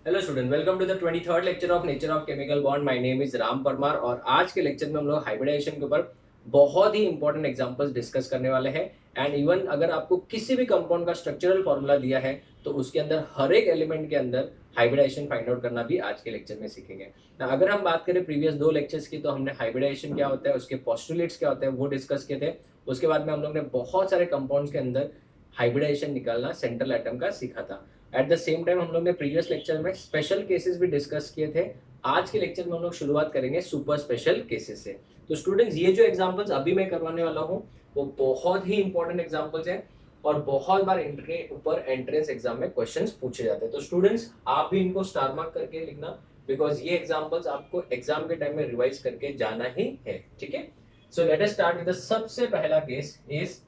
Hello student, welcome to the 23rd lecture of nature of chemical bond. My name is Ram Parmar और आज के lecture में हम लोग हाइब्रिडाइजेशन के ऊपर बहुत ही इंपॉर्टेंट एग्जांपल्स डिस्कस करने वाले हैं। एंड इवन अगर आपको किसी भी कंपाउंड का स्ट्रक्चरल फॉर्मूला दिया है तो उसके अंदर हर एक एलिमेंट के अंदर हाइब्रिडाइजेशन फाइंड आउट करना भी आज के लेक्चर में सीखेंगे। अगर हम बात करें प्रीवियस 2 लेक्चर्स की, तो हमने हाइब्रिडाइजेशन क्या होता है, उसके पोस्टुलेट्स क्या होते हैं वो डिस्कस किए थे। उसके बाद में हम लोग ने बहुत सारे कंपाउंड्स के अंदर हाइब्रिडाइजेशन निकालना सेंट्रल एटम का सीखा था। एट द सेम टाइम हम लोग ने प्रीवियस लेक्चर में स्पेशल केसेस भी डिस्कस किए थे। आज के लेक्चर में हम लोग शुरुआत करेंगे सुपर स्पेशल केसेस से। तो स्टूडेंट्स, ये जो एग्जांपल्स अभी मैं करवाने वाला हूँ वो बहुत ही इंपॉर्टेंट एग्जांपल्स हैं और बहुत बार इनके ऊपर एंट्रेंस एग्जाम में क्वेश्चंस पूछे जाते हैं। तो स्टूडेंट्स, आप भी इनको स्टार मार्क करके लिखना, बिकॉज ये एग्जांपल्स आपको एग्जाम के टाइम में रिवाइज करके जाना ही है। ठीक है, so let us start with the सबसे पहला केस इज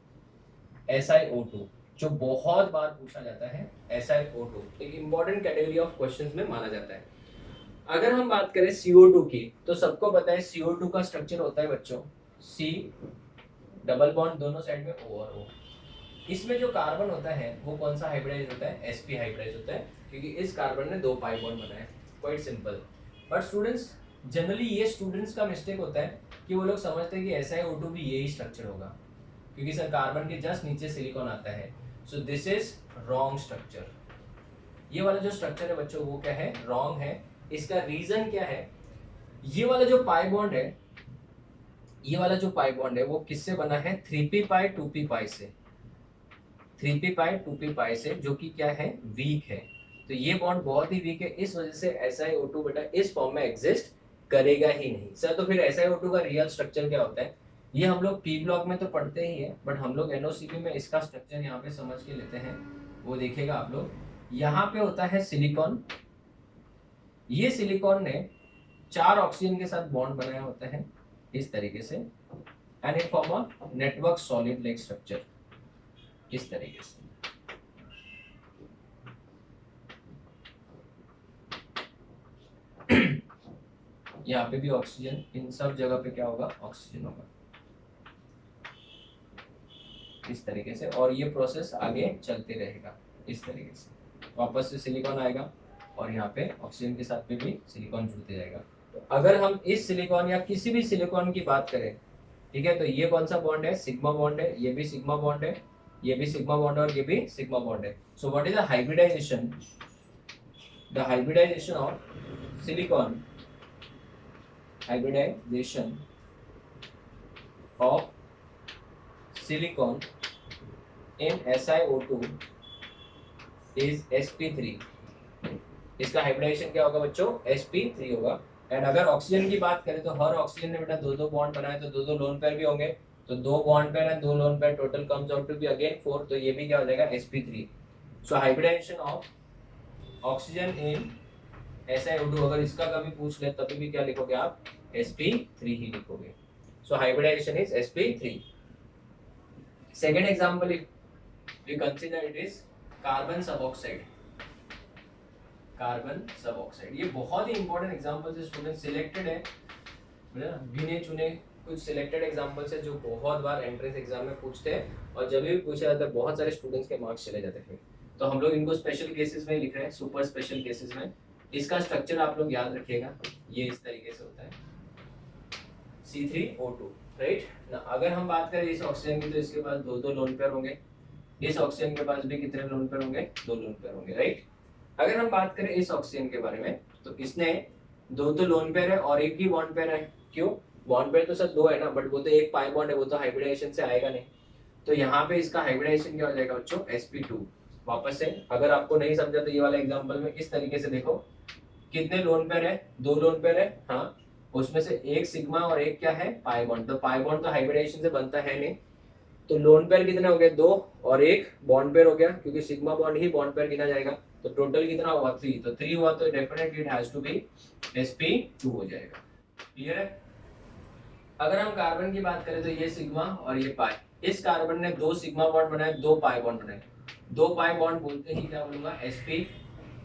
SiO2, जो बहुत बार पूछा जाता है। SiO2 एक इंपॉर्टेंट कैटेगरी ऑफ क्वेश्चंस में माना जाता है। अगर हम बात करें CO2 की, तो सबको पता है CO2 का स्ट्रक्चर होता है बच्चों C डबल बॉन्ड दोनों साइड में O और O। इसमें जो कार्बन होता है वो कौन सा हाइब्रिडाइज होता है? sp हाइब्रिडाइज होता है, क्योंकि इस कार्बन ने 2 पाई बॉन्ड बनाए। Quite simple. But students, generally ये स्टूडेंट्स का मिस्टेक होता है कि वो लोग समझते हैं कि SiO2 भी यही स्ट्रक्चर होगा, क्योंकि सर कार्बन के जस्ट नीचे सिलिकॉन आता है। So this is wrong structure. ये वाला जो स्ट्रक्चर है बच्चों वो क्या है? रॉन्ग है। इसका रीजन क्या है? ये वाला जो पाई बॉन्ड है, ये वाला जो पाई बॉन्ड है वो किससे बना है? 3p पाई 2p पाई से। 3p पाई 2p पाई से, जो कि क्या है? वीक है। तो ये बॉन्ड बहुत ही वीक है, इस वजह से SiO2 बेटा इस फॉर्म में एग्जिस्ट करेगा ही नहीं। सर तो फिर SiO2 का रियल स्ट्रक्चर क्या होता है? ये हम लोग पी ब्लॉक में तो पढ़ते ही है, बट हम लोग NOCP में इसका स्ट्रक्चर यहाँ पे समझ के लेते हैं। वो देखिएगा आप लोग, यहाँ पे होता है सिलिकॉन। ये सिलिकॉन ने 4 ऑक्सीजन के साथ बॉन्ड बनाया होता है इस तरीके से, and it form a network solid like structure इस तरीके से। यहाँ पे भी ऑक्सीजन, इन सब जगह पे क्या होगा? ऑक्सीजन होगा इस तरीके से, और ये प्रोसेस आगे चलते रहेगा इस तरीके से। वापस से सिलिकॉन आएगा और यहाँ पे ऑक्सीजन के साथ में भी सिलिकॉन जुड़ते जाएगा। तो अगर हम इस सिलिकॉन या किसी भी सिलिकॉन की बात करें, ठीक है, तो ये कौन सा बॉन्ड है? सिग्मा बॉन्ड है। ये भी सिग्मा बॉन्ड है, ये भी सिग्मा बॉन्ड है और ये भी सिग्मा बॉन्ड है। So what is the hybridization? The hybridization of silicon, hybridization of silicon in SiO2 is sp3। इसका हाइब्रिडाइजेशन क्या होगा बच्चों? sp3 होगा। एंड अगर ऑक्सीजन की बात करें तो हर ऑक्सीजन ने बेटा 2-2 बॉन्ड बनाए, तो 2-2 लोन पेयर भी होंगे। तो 2 bond pair and 2 lone pair, total comes out to be again 4। तो ये भी क्या हो जाएगा? sp3। So hybridization of oxygen in SiO2 अगर इसका कभी पूछ ले तभी भी क्या लिखोगे आप? sp3 ही लिखोगे। So hybridization is sp3। Second example if we consider it is carbon suboxide. Carbon suboxide ये बहुत ही इंपॉर्टेंट एग्जाम्पल से स्टूडेंट सिलेक्टेड है, गिने चुने कुछ सिलेक्टेड एग्जाम्पल्स है जो बहुत बार एंट्रेंस एग्जाम में पूछते हैं, और जब भी पूछा जाता है बहुत सारे स्टूडेंट्स के मार्क्स चले जाते हैं। तो हम लोग इनको स्पेशल केसेस में लिख रहे हैं, सुपर स्पेशल केसेस में। इसका स्ट्रक्चर आप लोग याद रखिएगा, ये इस तरीके से होता है C3O2, राइट ना। अगर हम बात करें इस ऑक्सीजन की, तो इसके पास 2-2 लोन पेयर होंगे। इस ऑक्सीजन के पास भी कितने लोन पेयर होंगे? 2 लोन पेयर होंगे, राइट। अगर हम बात करें इस ऑक्सीजन के बारे में, तो इसने 2 लोन पेयर है और एक ही बॉन्ड पेयर है। क्यों? बॉन्ड पेयर तो सर 2 है ना, बट वो तो एक पाई बॉन्ड है, वो तो हाइब्रिडाइजेशन से आएगा नहीं। तो यहाँ पे इसका हाइब्रिडाइजेशन क्या हो जाएगा बच्चों? sp2। वापस से अगर आपको नहीं समझा तो ये वाला एग्जांपल में इस तरीके से देखो, कितने लोन पेयर है? 2 लोन पेयर है, हाँ। उसमें से एक सिग्मा और एक क्या है? Pi bond. तो पाई बॉन्ड तो हाइब्रिडाइजेशन से बनता है नहीं, तो लोन पेयर कितने हो गए? 2 और एक बॉन्ड पेयर हो गया, क्योंकि सिग्मा बॉन्ड ही बॉन्ड पेयर गिना जाएगा। तो टोटल कितना हुआ? 3। तो 3 हुआ तो definitely it has to be sp2 हो जाएगा। क्लियर है? अगर हम कार्बन की बात करें तो ये सिग्मा और ये पाई। इस कार्बन ने 2 सिग्मा बॉन्ड बनाए, 2 पाई बॉन्ड बनाए। 2 पाई बॉन्ड बोलते ही क्या बोलूंगा? sp।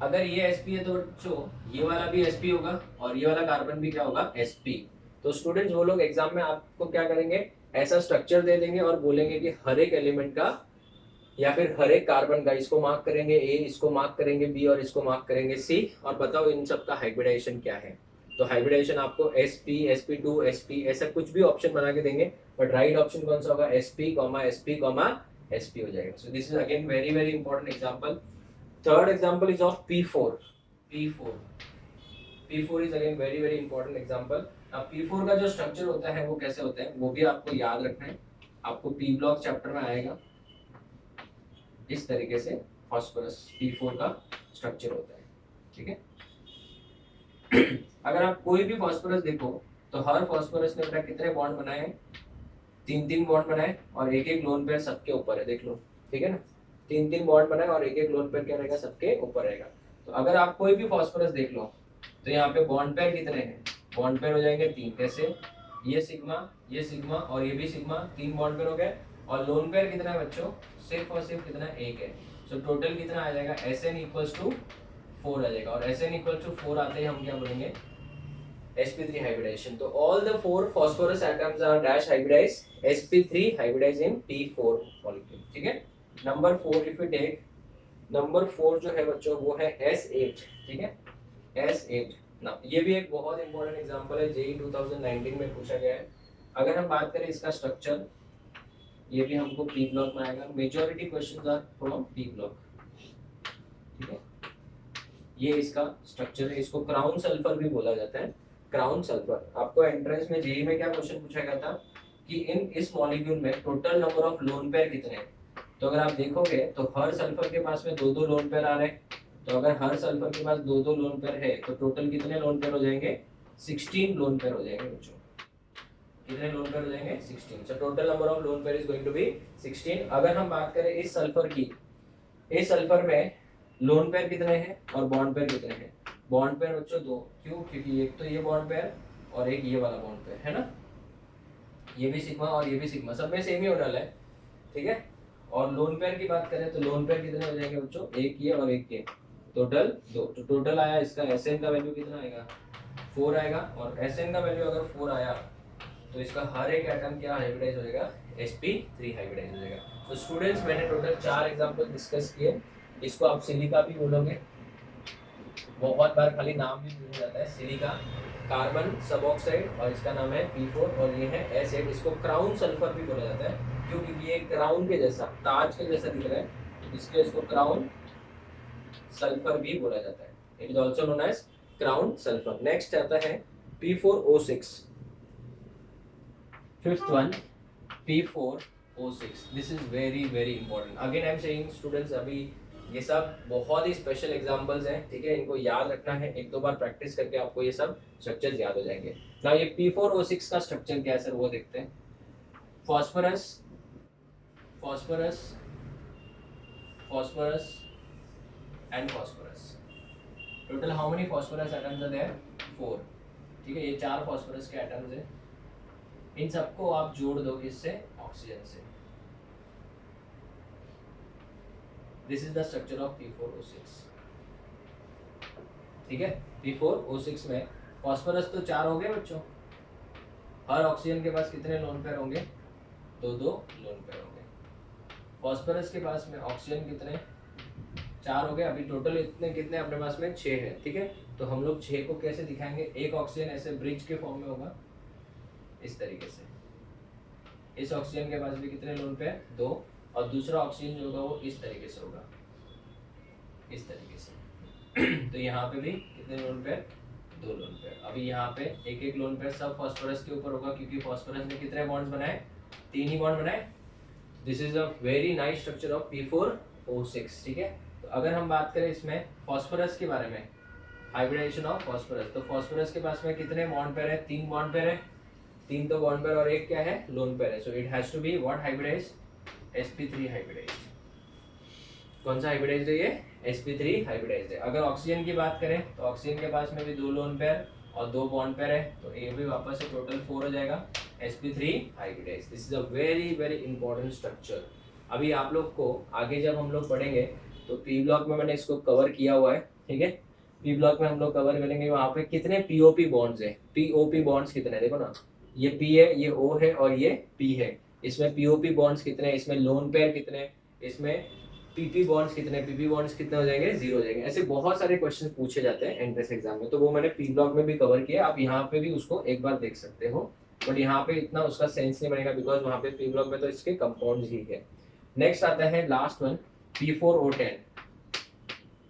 अगर ये sp है तो बच्चों ये वाला भी sp होगा और ये वाला कार्बन भी क्या होगा? sp। तो स्टूडेंट्स, वो लोग एग्जाम में आपको क्या करेंगे? ऐसा स्ट्रक्चर दे देंगे और बोलेंगे कि हर एक एलिमेंट का या फिर हर एक कार्बन का इसको मार्क करेंगे ए, इसको मार्क करेंगे बी और इसको मार्क करेंगे सी, और बताओ इन सब का हाइब्रिडाइजेशन क्या है। तो हाइब्रिडाइजेशन आपको sp sp2 sp ऐसा कुछ भी ऑप्शन बना के देंगे, बट राइट ऑप्शन कौन सा होगा, sp sp sp हो जाएगा। So this is again very very important example. Third example is of p4 p4 p4 is again very very important example. अब p4 का जो स्ट्रक्चर होता है वो कैसे होता है वो भी आपको याद रखना है। आपको p ब्लॉक चैप्टर में आएगा, इस तरीके से फास्फोरस p4 का स्ट्रक्चर होता है, ठीक है। अगर आप कोई भी फास्फोरस देखो तो हर फास्फोरस ने बेटा कितने बॉन्ड बनाए हैं, 3 बॉन्ड बनाए और एक लोन पेयर सबके ऊपर है, देख लो, ठीक है ना। 3 बॉन्ड बनाए और एक लोन पेयर क्या रहेगा, सबके ऊपर रहेगा। तो अगर आप कोई भी फास्फोरस देख लो तो यहाँ पे बॉन्ड पेयर कितने हैं, बॉन्ड पेयर हो जाएंगे 3, कैसे, ये सिग्मा और ये भी सिग्मा, 3 बॉन्ड पेयर हो गए। और लोन पेयर कितना है बच्चों, सिर्फ और सिर्फ कितना, 1 है। सो टोटल कितना आ जाएगा, Sn इक्वल्स टू 4 आ जाएगा, और Sn इक्वल टू 4 आते ही हम क्या बोलेंगे, sp3 hybridization. तो all the 4 phosphorus atoms are dash hybridized, sp3 hybridized in p4 molecule, ठीक है। Number 4 if we take, number 4 जो है बच्चों वो है S8, ठीक है, S8 ना, ये भी एक बहुत इंपॉर्टेंट एग्जांपल है, जेई 2019 में पूछा गया है। अगर हम बात करें इसका स्ट्रक्चर, ये भी हमको पी ब्लॉक में आएगा, majority questions are from P block, ठीक है। ये इसका स्ट्रक्चर है, इसको क्राउन सल्फर भी बोला जाता है, क्राउन सल्फर। आपको एंट्रेंस में जेई में क्या क्वेश्चन पूछा गया था कि इस मॉलिक्यूल में total number of lone pair कितने हैं। तो अगर आप देखोगे तो हर सल्फर के पास में 2 लोन पेयर आ रहे हैं। तो अगर हर सल्फर के पास 2 लोन पेयर है तो टोटल कितने लोन पेयर हो जाएंगे, 16 लोन पेयर हो जाएंगे बच्चों। कितने लोन पेयर हो जाएंगे, 16। So total number of lone pair is going to be 16। अगर हम बात करें इस सल्फर की, इस सल्फर में लोन पेयर कितने हैं और बॉन्ड पेयर कितने हैं, बॉन्ड पेयर बच्चों 2, क्यों, क्योंकि एक तो ये बॉन्ड पेयर और एक ये वाला बॉन्ड पेयर है ना, ये भी सिग्मा और ये भी सिग्मा, सब में सेम ही होने वाला है, ठीक है। और लोन पेयर की बात करें तो लोन पेयर कितने हो जाएंगे बच्चों, एक ये और एक ये, टोटल 2। तो टोटल आया इसका Sn का वैल्यू कितना आएगा, 4 आएगा। और Sn का वैल्यू अगर 4 आया तो इसका हर एक एटम क्या हाइब्रिडाइज हो जाएगा, sp3 हाइब्रिडाइज हो जाएगा। तो स्टूडेंट्स मैंने टोटल 4 एग्जांपल डिस्कस किए। इसको आप सिलिका भी बोलोगे, बहुत बार खाली नाम भी भूल जाता है, सिलिका कार्बन सब ऑक्साइड, और इसका नाम है p4 और ये है S8। इसको क्राउन सल्फर भी बोला जाता है क्योंकि ये क्राउन के जैसा, ताज के जैसा दिख रहा है, इसलिए इसको क्राउन सल्फर भी बोला जाता है। It is also known as crown sulphur. Next आता है p4O6, fifth one p4O6। This is very very important. Again I am saying students, अभी ये सब बहुत ही स्पेशल एग्जांपल्स हैं, ठीक है, इनको याद रखना है, 1-2 बार प्रैक्टिस करके आपको ये सब स्ट्रक्चर्स याद हो जाएंगे। ना ये p4O6 का स्ट्रक्चर क्या है सर, वो देखते हैं। Phosphorus phosphorus phosphorus and phosphorus, total how many phosphorus atoms are there, 4, ठीक है। ये 4 फॉस्फोरस के एटम्स हैं, इन सबको आप जोड़ दो किससे, ऑक्सीजन से। This is the structure of p4O6, ठीक है। p4O6 में फॉस्फोरस तो 4 हो गए बच्चों, हर ऑक्सीजन के पास कितने लोन पेयर होंगे, 2 लोन पेयर होंगे। फॉस्फोरस के पास में ऑक्सीजन कितने, 4 हो गए। अभी टोटल इतने कितने अपने पास में, 6 है, ठीक है। तो हम लोग 6 को कैसे दिखाएंगे, एक ऑक्सीजन ऐसे ब्रिज के फॉर्म में होगा, इस तरीके से। इस ऑक्सीजन के पास भी कितने लोन पेयर, 2, और दूसरा ऑक्सीजन जो होगा वो इस तरीके से होगा, इस तरीके से। तो यहाँ पे भी कितने लोन पेयर, 2 लोन पेयर। अभी यहाँ पे एक लोन पेयर सब फॉस्फोरस के ऊपर होगा क्योंकि फॉस्फोरस ने कितने बॉन्ड्स बनाए, 3 ही बॉन्ड बनाए। This is a very nice structure of p4O6, ठीक है। तो अगर हम बात करें इसमें फॉस्फोरस के बारे में, हाइब्रिडाइजेशन ऑफ फॉस्फोरस, तो फॉस्फोरस के पास में कितने बॉन्ड पेयर है, 3 बॉन्ड पेयर है, 3 तो बॉन्ड पेयर और एक क्या है, लोन पेयर है। So it has to be what, hybridized, sp3 hybridized. कौन सा हाइब्रिडाइज्ड है ये, sp3 हाइब्रिडाइज्ड है। अगर ऑक्सीजन की बात करें तो ऑक्सीजन के पास में भी 2 लोन पेयर और 2 बॉन्ड पेयर है, तो ये भी वापस से टोटल 4 हो जाएगा, sp3 hybridized. This is a very very important structure. अभी आप लोग को आगे जब हम लोग पढ़ेंगे तो पी ब्लॉक में मैंने इसको कवर किया हुआ है, ठीक है। पी ब्लॉक में हम लोग कवर करेंगे वहाँ पे कितने पीओपी बॉन्ड्स है, पीओपी बॉन्ड्स कितने, देखो ना, ये पी है, ये ओ है और ये पी है। इसमें पीओपी बॉन्ड्स कितने, इसमें लोन पेयर कितने, इसमें पीपी बॉन्ड्स कितने हो जाएंगे, 0 हो जाएंगे। ऐसे बहुत सारे क्वेश्चन पूछे जाते हैं एंट्रेंस एग्जाम में, तो वो मैंने पी ब्लॉक में भी कवर किया, आप यहाँ पे भी उसको एक बार देख सकते हो, बट यहाँ पे इतना उसका सेंस नहीं बनेगा बिकॉज वहाँ पे पी ब्लॉक में तो इसके कंपाउंड्स ही है। नेक्स्ट आता है लास्ट वन, P4O10।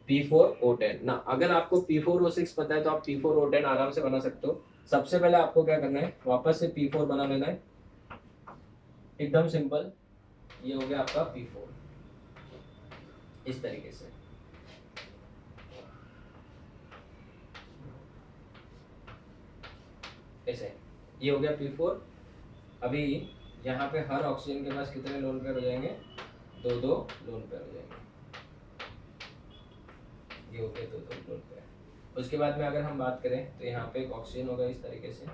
P4O10 ना, अगर आपको P4O6 पता है तो आप P4O10 आराम से बना सकते हो। सबसे पहले आपको क्या करना है, वापस से P4 बना लेना है, एकदम सिंपल। ये हो गया आपका P4, इस तरीके से। ऐसे ये हो गया P4। अभी यहाँ पे हर ऑक्सीजन के पास कितने लोन पेयर हो जाएंगे, 2 लोन पेयर हो जाएंगे। ये हो गया 2 लोन पेयर। उसके बाद में अगर हम बात करें तो यहाँ पे एक ऑक्सीजन होगा इस तरीके से,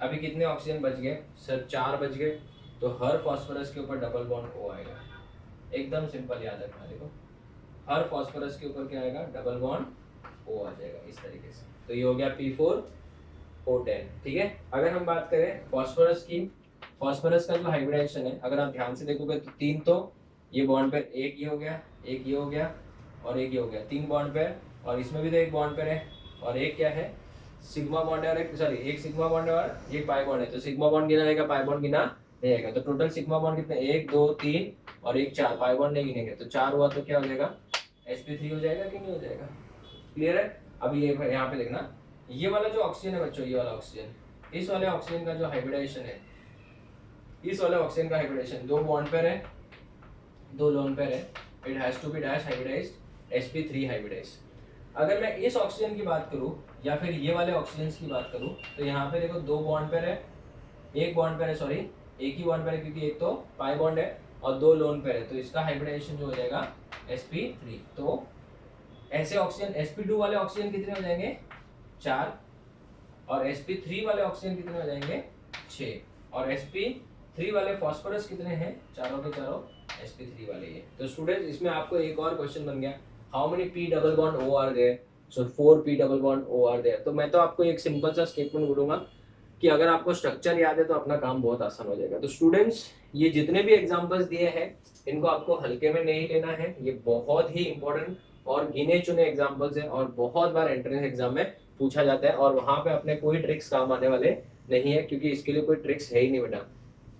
अभी कितने ऑक्सीजन बच गए सर, 4 बच गए, तो हर फॉस्फोरस के ऊपर डबल बॉन्ड O आएगा। एकदम सिंपल याद रखना, देखो हर फॉस्फोरस के ऊपर क्या आएगा, डबल बॉन्ड O आ जाएगा इस तरीके से। तो ये हो गया P4O10, ठीक है। अगर हम बात करें फॉस्फोरस की, फॉस्फोरस का जो हाइब्रिडाइजेशन है, अगर आप ध्यान से देखोगे तो 3 तो ये बॉन्ड पेयर, एक ये हो गया, एक ये हो गया और एक ये हो गया, 3 बॉन्ड पेयर, और इसमें भी तो एक बॉन्ड पेयर है, और एक क्या है, सिग्मा बॉन्ड है, और एक सॉरी एक सिग्मा बॉन्ड है और एक पाई बॉन्ड है। तो सिग्मा बॉन्ड गिना जाएगा, पाई बॉन्ड गिना नहीं जाएगा। तो टोटल सिग्मा बॉन्ड कितने, 1 2 3 और एक 4, पाई बॉन्ड नहीं गिनेंगे, तो 4 हुआ तो क्या हो जाएगा, sp3 हो जाएगा कि नहीं हो जाएगा। क्लियर है। अब ये यहाँ पे देखना, ये वाला जो ऑक्सीजन है बच्चों, ये वाला ऑक्सीजन, इस वाले ऑक्सीजन का जो हाइब्रिडाइजेशन है, इस वाले ऑक्सीजन का हाइब्रिडाइजेशन 2 बॉन्ड पेयर है, 2 लोन पेयर है, it has to be dash hybridized sp3 hybridized. अगर मैं इस ऑक्सीजन की बात करूं या फिर ये वाले ऑक्सीजन की बात करूं, तो यहाँ पे देखो 2 बॉन्ड पेयर है, एक बॉन्ड पेयर है, सॉरी एक ही बॉन्ड पेयर है क्योंकि एक तो पाई बॉन्ड है और 2 लोन पेयर है, तो इसका हाइब्रिडाइजेशन जो हो जाएगा sp3। तो ऐसे ऑक्सीजन sp2 वाले ऑक्सीजन कितने हो जाएंगे, 4, और sp3 वाले ऑक्सीजन कितने हो जाएंगे, 6, और sp3 वाले फॉस्फोरस कितने हैं, चारों के चारों sp3 वाले ये। तो स्टूडेंट्स इसमें आपको एक और क्वेश्चन बन गया, how many p double bond O are there, so 4 p double bond O are there. तो मैं तो आपको एक सिंपल सा स्टेटमेंट बोलूंगा कि अगर आपको स्ट्रक्चर याद है तो अपना काम बहुत आसान हो जाएगा। तो स्टूडेंट्स ये जितने भी एग्जांपल्स दिए हैं इनको आपको हल्के में नहीं लेना है, ये बहुत ही इंपॉर्टेंट और गिने चुने एग्जांपल्स हैं और बहुत बार एंट्रेंस एग्जाम में पूछा जाता है, और वहां पे अपने कोई ट्रिक्स काम आने वाले नहीं है क्योंकि इसके लिए कोई ट्रिक्स है ही नहीं बेटा।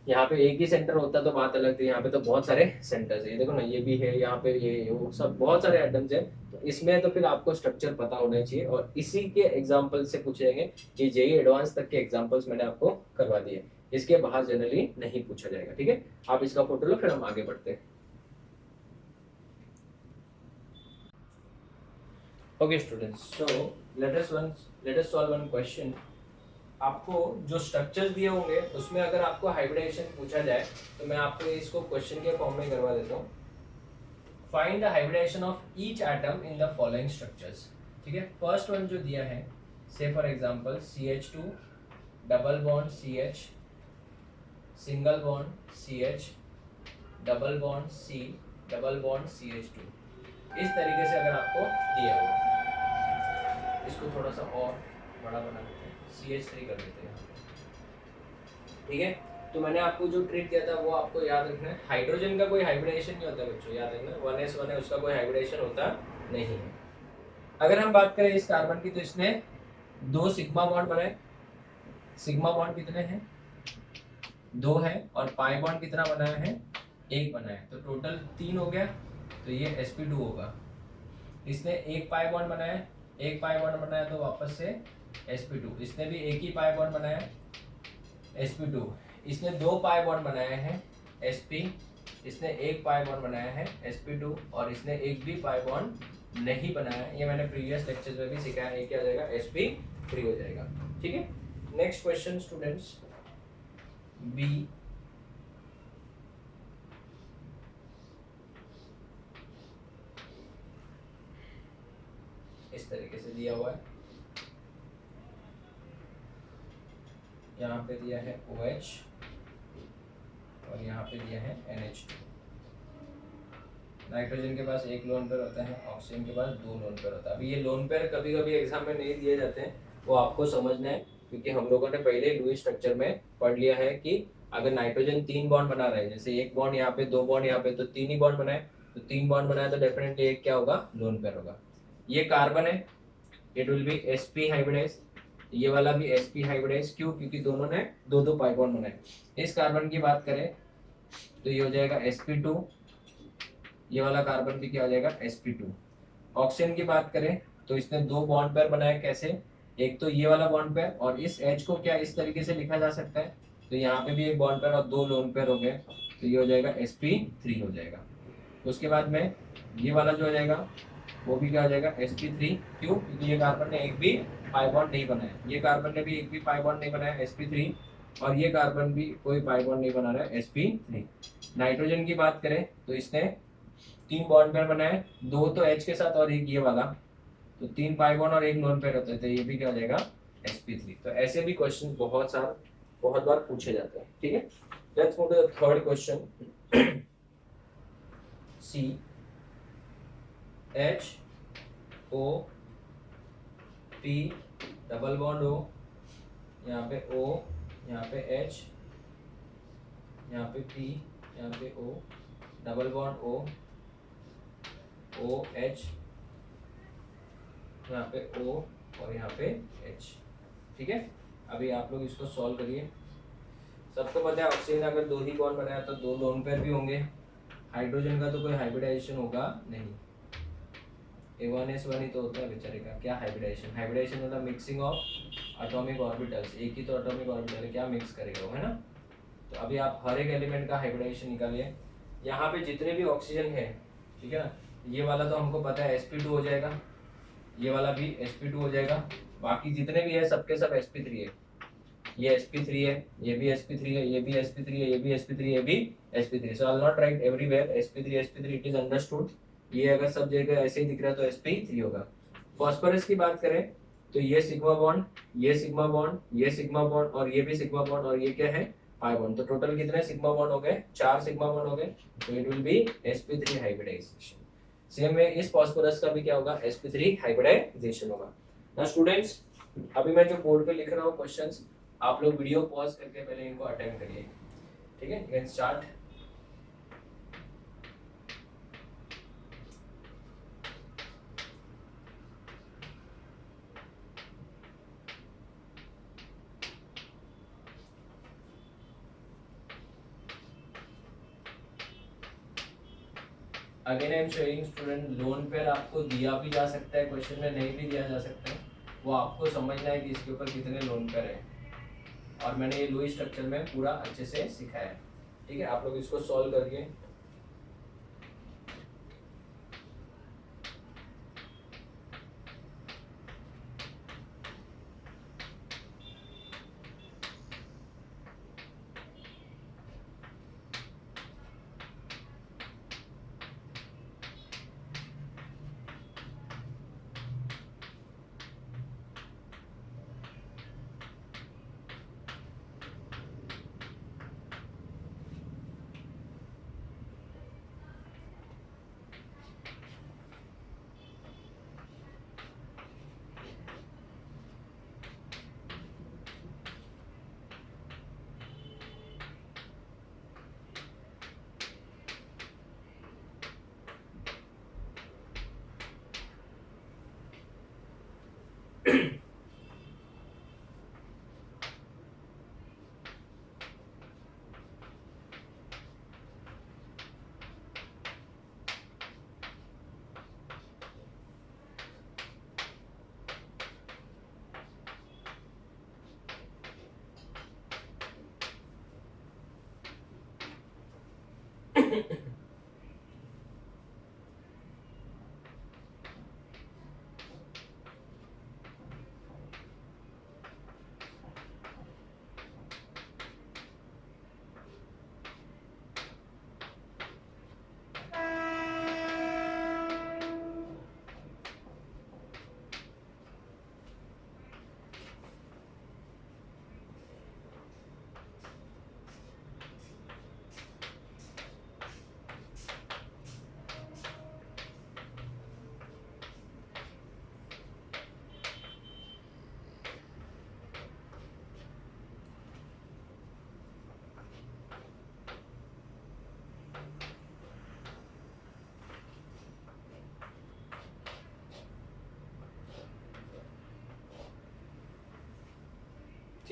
यहाँ पे एक ही सेंटर होता तो बात अलग थी, यहाँ पे तो बहुत सारे सेंटर्स है, ये देखो ना, ये भी है यहाँ पे, ये वो सब बहुत सारे आइटम्स हैं। तो इसमें तो फिर आपको स्ट्रक्चर पता होना चाहिए, और इसी के एग्जाम्पल से पूछेंगे कि जेई एडवांस तक के एग्जाम्पल्स मैंने आपको करवा दिए, इसके बाहर जनरली नहीं पूछा जाएगा, ठीक है। आप इसका फोटो लो, फिर हम आगे बढ़ते हैं। Okay students, so let us solve one question. आपको जो स्ट्रक्चर्स दिए होंगे उसमें अगर आपको हाइब्रिडाइजेशन पूछा जाए तो मैं आपको इसको क्वेश्चन के फॉर्म में करवा देता हूँ। Find the hybridization of each atom in the following structures, ठीक है। फर्स्ट वन जो दिया है, say for example CH2 double bond CH, single bond CH, double bond C, double bond CH2, इस तरीके से अगर आपको दिया हो, इसको थोड़ा सा और बड़ा बना देते हैं, CH3 कर देते हैं, ठीक है। तो मैंने आपको जो ट्रिक दिया था वो आपको याद रखना है। हाइड्रोजन का कोई हाइब्रिडेशन नहीं होता बच्चों, याद रखना, 1s1 है उसका कोई हाइब्रिडेशन होता नहीं है। अगर हम बात करें इस कार्बन की, तो इसने 2 सिग्मा बॉन्ड बनाए, सिग्मा बॉन्ड कितने हैं, 2 है, और पाई बॉन्ड कितना बनाया है, 1 बनाया है, तो टोटल 3 हो गया, तो ये sp2 होगा। इसने एक पाई बॉन्ड बनाया, एक पाई बॉन्ड बनाया तो वापस से sp2, इसने भी एक ही पाई बॉन्ड बनाया sp2, इसने 2 पाई बॉन्ड बनाए हैं sp, इसने एक पाई बॉन्ड बनाया है sp2, और इसने एक भी पाई बॉन्ड नहीं बनाया, ये मैंने प्रीवियस लेक्चर्स में भी सिखाया है, क्या हो जाएगा, sp3 हो जाएगा, ठीक है। नेक्स्ट क्वेश्चन स्टूडेंट्स, बी, इस तरीके से दिया हुआ है, यहाँ पे दिया है OH और यहाँ पे दिया है NH2। नाइट्रोजन के पास एक लोन पेयर होता है, ऑक्सीजन के पास 2 लोन पेयर होता है। अभी ये लोन पेयर कभी कभी एग्जाम में नहीं दिए जाते हैं, वो आपको समझना है क्योंकि हम लोगों ने पहले लुईस स्ट्रक्चर में पढ़ लिया है कि अगर नाइट्रोजन 3 बॉन्ड बना रहा है, जैसे एक बॉन्ड यहाँ पे, 2 बॉन्ड यहाँ पे, तो 3 ही बॉन्ड बनाए, तो 3 बॉन्ड बनाए तो डेफिनेटली एक क्या होगा, लोन पेयर होगा। ये कार्बन है, it will be sp hybridize, ये वाला भी sp हाइब्रिडाइज, क्यों, क्योंकि दोनों ने दो दो पाई बॉन्ड बनाए। इस कार्बन की बात करें तो ये हो जाएगा sp2, ये वाला कार्बन भी क्या हो जाएगा, sp2। ऑक्सीजन की बात करें तो इसने 2 बॉन्ड पेयर बनाए, कैसे, एक तो ये वाला बॉन्ड पेयर, और इस H को क्या इस तरीके से लिखा जा सकता है, तो यहाँ पे भी एक बॉन्ड पेयर और 2 लोन पेयर हो गए, तो ये हो जाएगा sp3 हो जाएगा। उसके बाद में ये वाला जो हो जाएगा वो भी क्या हो जाएगा, sp3, क्यों, क्योंकि ये कार्बन ने एक भी पाई बॉन्ड नहीं बनाया, ये कार्बन ने भी एक भी पाई बॉन्ड नहीं बनाया, sp3, और ये कार्बन भी कोई पाई बॉन्ड नहीं बना रहा है, sp3। नाइट्रोजन की बात करें तो इसने 3 बॉन्ड पेयर बनाए, 2 तो H के साथ और एक ये वाला, तो 3 पाई बॉन्ड और एक लोन पेयर होते थे, ये भी क्या हो जाएगा, sp3। तो ऐसे भी क्वेश्चन बहुत बार पूछे जाते हैं, ठीक है। Let's move to the third question. C H O P double bond O, यहाँ पे O, यहाँ पे H, यहाँ पे P, यहाँ पे O, double bond O, OH, यहाँ पे O और यहाँ पे H, ठीक है। अभी आप लोग इसको सॉल्व करिए। सबको पता है ऑक्सीजन अगर 2 ही बॉन्ड बनाया तो 2 लोन पेयर भी होंगे, हाइड्रोजन का तो कोई हाइब्रिडाइजेशन होगा नहीं, A1S1 ही तो होता है बेचारे का, क्या हाइब्रिडाइजेशन, हाइब्रिडाइजेशन होता है मिक्सिंग ऑफ एटॉमिक ऑर्बिटल्स, एक ही तो एटॉमिक ऑर्बिटल है, क्या मिक्स करेगा वो, है ना। तो अभी आप हर एक एलिमेंट का हाइब्रिडाइजेशन निकालिए। यहाँ पे जितने भी ऑक्सीजन है, ठीक है ना, ये वाला तो हमको पता है sp2 हो जाएगा, ये वाला भी sp2 हो जाएगा, बाकी जितने भी है सबके सब sp3 है, ये sp3 है, ये भी sp3 है, ये भी sp3 है, ये भी sp3 है, ये भी sp3। So I will not right everywhere sp3 it is understood. ये अगर सब जगह ऐसे ही दिख रहा है तो sp3 होगा। फास्फोरस की बात करें तो ये सिग्मा बॉन्ड, ये सिग्मा बॉन्ड, ये सिग्मा बॉन्ड और ये भी सिग्मा बॉन्ड, और ये क्या है, पाई बॉन्ड, तो टोटल कितने सिग्मा बॉन्ड हो गए, 4 सिग्मा बॉन्ड हो गए, तो it will be sp3 hybridization. Same है, इस फास्फोरस का भी क्या होगा, sp3 हाइब्रिडाइजेशन होगा। नाउ स्टूडेंट्स, अभी मैं जो बोर्ड पे लिख रहा हूँ क्वेश्चंस, आप लोग वीडियो पॉज करके पहले इनको अटेंड करिए, ठीक है। You can start. Again I am sharing student, lone pair आपको दिया भी जा सकता है क्वेश्चन में, नहीं भी दिया जा सकता है, वो आपको समझना है कि इसके ऊपर कितने लोन पेयर है, और मैंने ये लुईस स्ट्रक्चर में पूरा अच्छे से सिखाया है, ठीक है। आप लोग इसको सॉल्व करिए।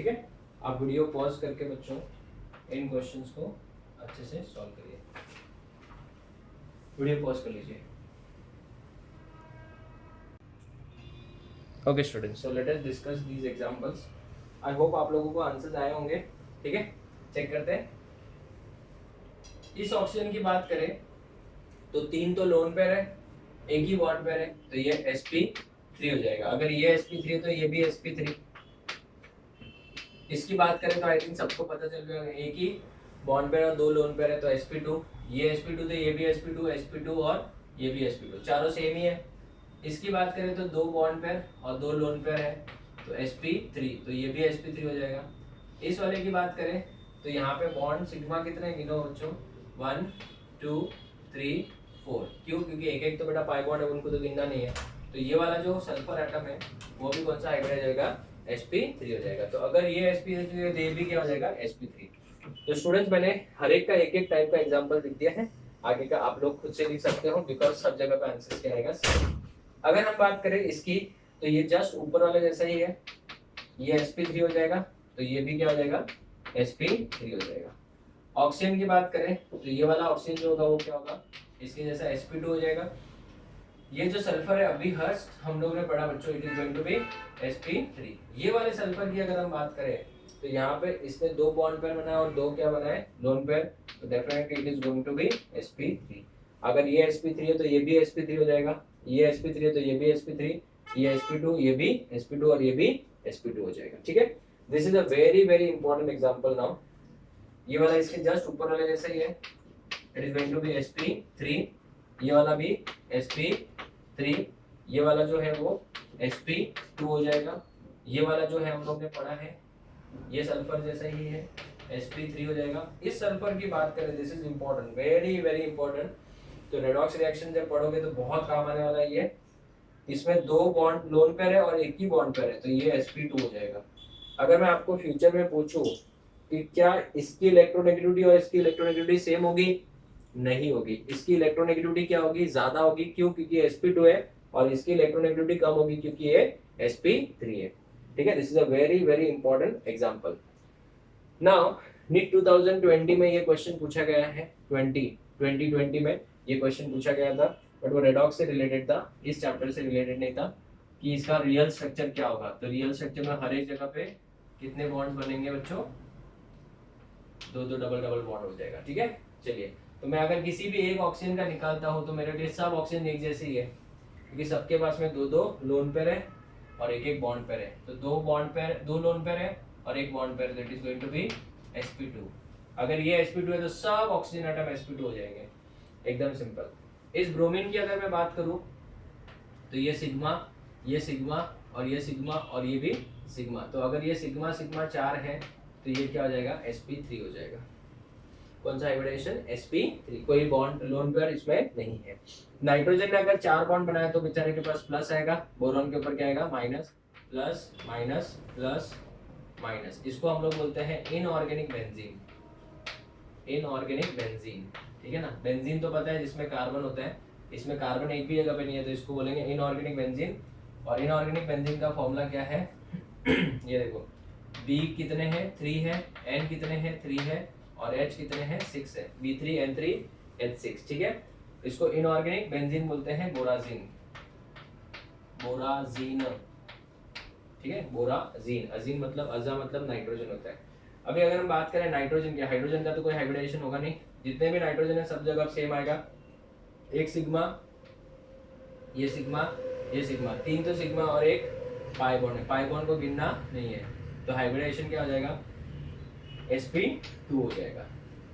ठीक है, आप वीडियो पॉज करके बच्चों इन क्वेश्चंस को अच्छे से सॉल्व करिए। वीडियो पॉज कर लीजिए। Okay students, so let us discuss these examples. I hope आप लोगों को आंसर्स आए होंगे। ठीक है, चेक करते हैं। इस ऑक्सीजन की बात करें तो 3 तो लोन पेयर है, एक ही बॉन्ड पेयर है, तो ये sp3 हो जाएगा। अगर ये sp3 है तो ये भी sp3। इसकी बात करें तो आई थिंक सबको पता चल गया, एक ही बॉन्ड पेयर और 2 लोन पेयर है तो sp2, ये sp2 तो ये भी sp2 और ये भी sp2, चारों सेम ही है। इसकी बात करें तो 2 बॉन्ड पेयर और 2 लोन पेयर है तो sp3, तो ये भी sp3 हो जाएगा। इस वाले की बात करें तो यहाँ पे बॉन्ड सिग्मा कितने गिनो बच्चों, 1 2 3 4। क्यों? क्योंकि एक एक तो बेटा पाई बॉन्ड है, उनको तो गिनना नहीं है। तो ये वाला जो सल्फर एटम है वो भी कौन सा हाइब्रिड हो जाएगा, sp3 हो जाएगा। तो अगर ये sp3 है तो ये भी क्या हो जाएगा, sp3। तो स्टूडेंट्स मैंने हर एक का एक एक टाइप का एग्जांपल लिख दिया है, आगे का आप लोग खुद से लिख सकते हो बिकॉज सब जगह पे आंसर क्या आएगा। अगर हम बात करें इसकी तो ये जस्ट ऊपर वाले जैसा ही है, ये sp3 हो जाएगा, तो ये भी क्या हो जाएगा, sp3 हो जाएगा। ऑक्सीजन की बात करें तो ये वाला ऑक्सीजन जो होगा वो क्या होगा, इसके जैसा sp2 हो जाएगा। ये जो सल्फर है अभी हर्स्ट हम लोगों ने पढ़ा बच्चों, it is going to be sp3। ये वाले सल्फर की अगर हम बात करें तो यहाँ पे इसने 2 बॉन्ड पेयर बनाया और 2 क्या बनाए, लोन पेयर, तो definitely it is going to be sp3। अगर ये sp3 है तो ये भी sp3 हो जाएगा, ये sp3 है तो ये भी sp3, ये sp2, ये भी sp2 और ये भी sp2 हो जाएगा। ठीक है, this is a very very important example. Now ये वाला इसके जस्ट ऊपर वाले जैसा ही है, it is going to be sp3, ये वाला भी sp3, ये वाला जो है वो sp2 हो जाएगा। ये वाला जो है हम लोग ने पढ़ा है ये सल्फर जैसा ही है, sp3 हो जाएगा। इस सल्फर की बात करें, this is important, very very important. तो रेडॉक्स रिएक्शन जब पढ़ोगे तो बहुत काम आने वाला है ये। इसमें 2 बॉन्ड लोन पेयर है और एक ही बॉन्ड पेयर है, तो ये sp2 हो जाएगा। अगर मैं आपको फ्यूचर में पूछूं कि क्या इसकी इलेक्ट्रोनेगेटिविटी और इसकी इलेक्ट्रोनेगेटिविटी सेम होगी, नहीं होगी। इसकी इलेक्ट्रोनेगेटिविटी क्या होगी, ज्यादा होगी। क्यों? क्योंकि sp2 है, और इसकी इलेक्ट्रोनेगेटिविटी कम होगी क्योंकि ये sp3 है। ठीक है, this is a very very important example. Now NEET 2020 में ये क्वेश्चन पूछा गया है, 2020 में ये क्वेश्चन पूछा गया था, बट वो रेडॉक्स से रिलेटेड था, इस चैप्टर से रिलेटेड नहीं था कि इसका रियल स्ट्रक्चर क्या होगा। तो रियल स्ट्रक्चर में हर एक जगह पे कितने बॉन्ड्स बनेंगे बच्चों, 2 डबल बॉन्ड हो जाएगा। ठीक है, चलिए, तो मैं अगर किसी भी एक ऑक्सीजन का निकालता हूँ तो मेरे लिए सब ऑक्सीजन एक जैसे ही है, क्योंकि सबके पास में 2 लोन पेयर है और एक बॉन्ड पेयर है। तो 2 लोन पेयर है और एक bond pair, that is going to be sp2। अगर ये sp2 है तो सब ऑक्सीजन एटम sp2 हो जाएंगे, एकदम सिंपल। इस ब्रोमीन की अगर मैं बात करूं तो ये सिग्मा और ये सिग्मा और ये भी सिग्मा। तो अगर ये सिग्मा 4 है तो ये क्या हो जाएगा, sp3 हो जाएगा। कौन सा हाइब्रिडेशन, sp3, कोई बॉन्ड लोन पेयर इसमें नहीं है। नाइट्रोजन ने अगर 4 बॉन्ड बनाया तो बेचारे के पास प्लस आएगा, बोरॉन के ऊपर क्या आएगा, minus, plus minus plus minus. इसको हम लोग बोलते हैं इनऑर्गेनिक बेंजीन, इनऑर्गेनिक बेंजीन। ठीक है ना, बेंजीन तो पता है जिसमें कार्बन होता है, इसमें कार्बन एक भी जगह पे नहीं है तो इसको बोलेंगे इनऑर्गेनिक बेंजीन। और इनऑर्गेनिक बेंजीन का फॉर्मूला क्या है ये देखो, B कितने हैं, 3 है, N कितने हैं, 3 है, और H कितने हैं, 6 है, B3N3H6। ठीक है, इसको इनऑर्गेनिक बेंजीन बोलते हैं, बोराजीन, ठीक है, बोराजीन। अजीन मतलब अजा मतलब नाइट्रोजन होता है। अभी अगर हम बात करें नाइट्रोजन की, हाइड्रोजन का तो कोई हाइब्रिडेशन होगा नहीं, जितने भी नाइट्रोजन है सब जगह सेम आएगा, एक सिग्मा, ये सिग्मा, 3 तो सिग्मा और एक पाई बॉन्ड है, पाई बॉन्ड को गिनना नहीं है, तो हाइब्रिडेशन क्या हो जाएगा, sp2 हो जाएगा।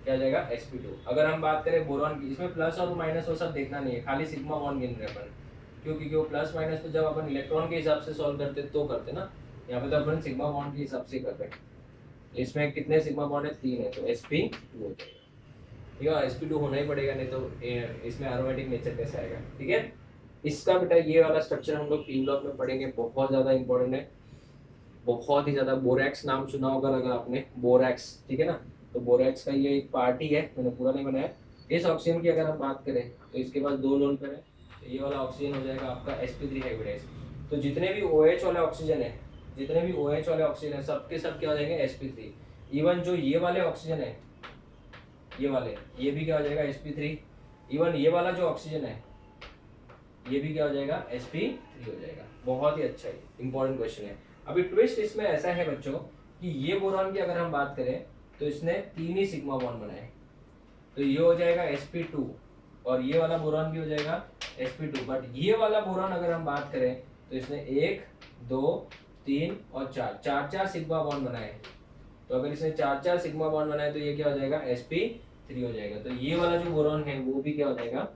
क्या हो जाएगा, sp2। अगर हम बात करें बोरॉन की, इसमें प्लस और माइनस वो सब देखना नहीं है, खाली सिग्मा बॉन्ड गिन रहे अपन, क्योंकि वो प्लस माइनस तो जब अपन इलेक्ट्रॉन के हिसाब से सॉल्व करते तो करते ना, यहाँ पे तो अपन सिग्मा बॉन्ड के हिसाब से कर रहे हैं। इसमें कितने सिग्मा बॉन्ड है, 3 है, तो sp2 हो जाएगा। ठीक है, sp2 होना ही पड़ेगा, नहीं तो इसमें एरोमेटिक नेचर कैसे आएगा। ठीक है, इसका बेटा ये वाला स्ट्रक्चर हम लोग 3 ब्लॉक में पढ़ेंगे, बहुत ज़्यादा इंपॉर्टेंट है, बहुत ही ज़्यादा। बोरैक्स नाम सुना होगा अगर आपने, बोरैक्स, ठीक है ना, तो बोरैक्स का ये एक पार्ट ही है, मैंने पूरा नहीं बनाया। इस ऑक्सीजन की अगर हम बात करें तो इसके पास 2 लोन पेयर है, तो ये वाला ऑक्सीजन हो जाएगा आपका sp3 हाइब्रिडाइज। तो जितने भी OH वाले ऑक्सीजन है, जितने भी OH वाले ऑक्सीजन है सबके सब क्या हो जाएंगे sp3। इवन जो ये वाले ऑक्सीजन है, ये वाले, ये भी क्या हो जाएगा sp3। इवन ये वाला जो ऑक्सीजन है ये भी क्या हो जाएगा sp3 हो जाएगा। बहुत ही अच्छा है, इंपॉर्टेंट क्वेश्चन है। अभी ट्विस्ट इसमें ऐसा है बच्चों कि ये बोरॉन की अगर हम बात करें तो इसने 3 ही सिग्मा बॉन्ड बनाए, तो ये हो जाएगा sp2 और ये वाला बोरॉन भी हो जाएगा sp2। बट ये वाला बोरॉन अगर हम बात करें तो इसने 1 2 3 और 4 सिग्मा बॉन्ड बनाए। तो अगर इसने 4 सिग्मा बॉन्ड बनाए तो ये क्या हो जाएगा sp3 हो जाएगा। तो ये वाला जो बोरॉन है वो भी क्या हो जाएगा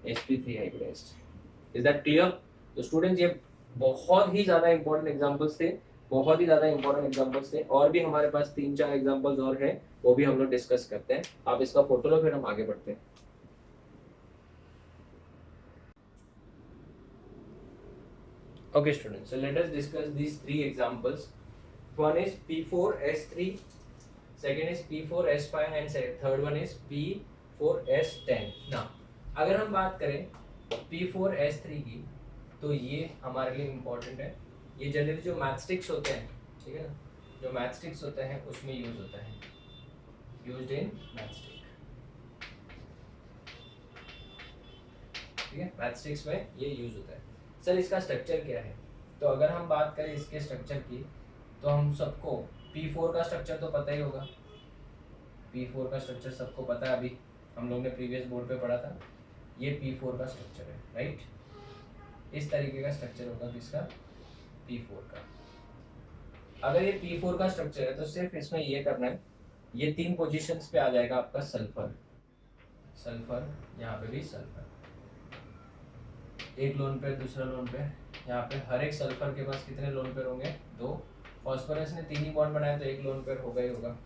sp3 hybridised. Is that clear? तो स्टूडेंट्स ये बहुत ही ज्यादा इंपॉर्टेंट एग्जांपल्स थे, बहुत ही ज्यादा इंपॉर्टेंट एग्जांपल्स थे। और भी हमारे पास 3-4 एग्जांपल्स और हैं, वो भी हम लोग डिस्कस करते हैं। आप इसका फोटो लो फिर हम आगे बढ़ते हैं। Okay students, so let us discuss these 3 examples. One is P4S3, second is P4S5 and third one is P4S10. Now अगर हम बात करें P4S3 की तो ये हमारे लिए इम्पोर्टेंट है। ये जनरली जो मैथस्टिक्स होते हैं, ठीक है ना, जो मैथस्टिक्स होते हैं उसमें यूज होता है, यूज्ड इन मैथस्टिक, ठीक है, मैथस्टिक्स में ये यूज होता है। सर इसका स्ट्रक्चर क्या है? तो अगर हम बात करें इसके स्ट्रक्चर की तो हम सबको P4 का स्ट्रक्चर तो पता ही होगा। P4 का स्ट्रक्चर सबको पता है, अभी हम लोग ने प्रीवियस बोर्ड पे पढ़ा था। ये P4 का स्ट्रक्चर है, राइट। इस तरीके का स्ट्रक्चर होगा किसका? P4 का। अगर ये P4 का स्ट्रक्चर है तो सिर्फ इसमें ये करना है, ये 3 पोजीशंस पे आ जाएगा आपका सल्फर, सल्फर, यहाँ पे भी सल्फर, एक लोन पेयर दूसरा लोन पेयर। यहाँ पे हर एक सल्फर के पास कितने लोन पेयर होंगे? 2। फॉस्फोरस ने 3 ही बॉन्ड बनाया तो एक लोन पेयर होगा ही होगा।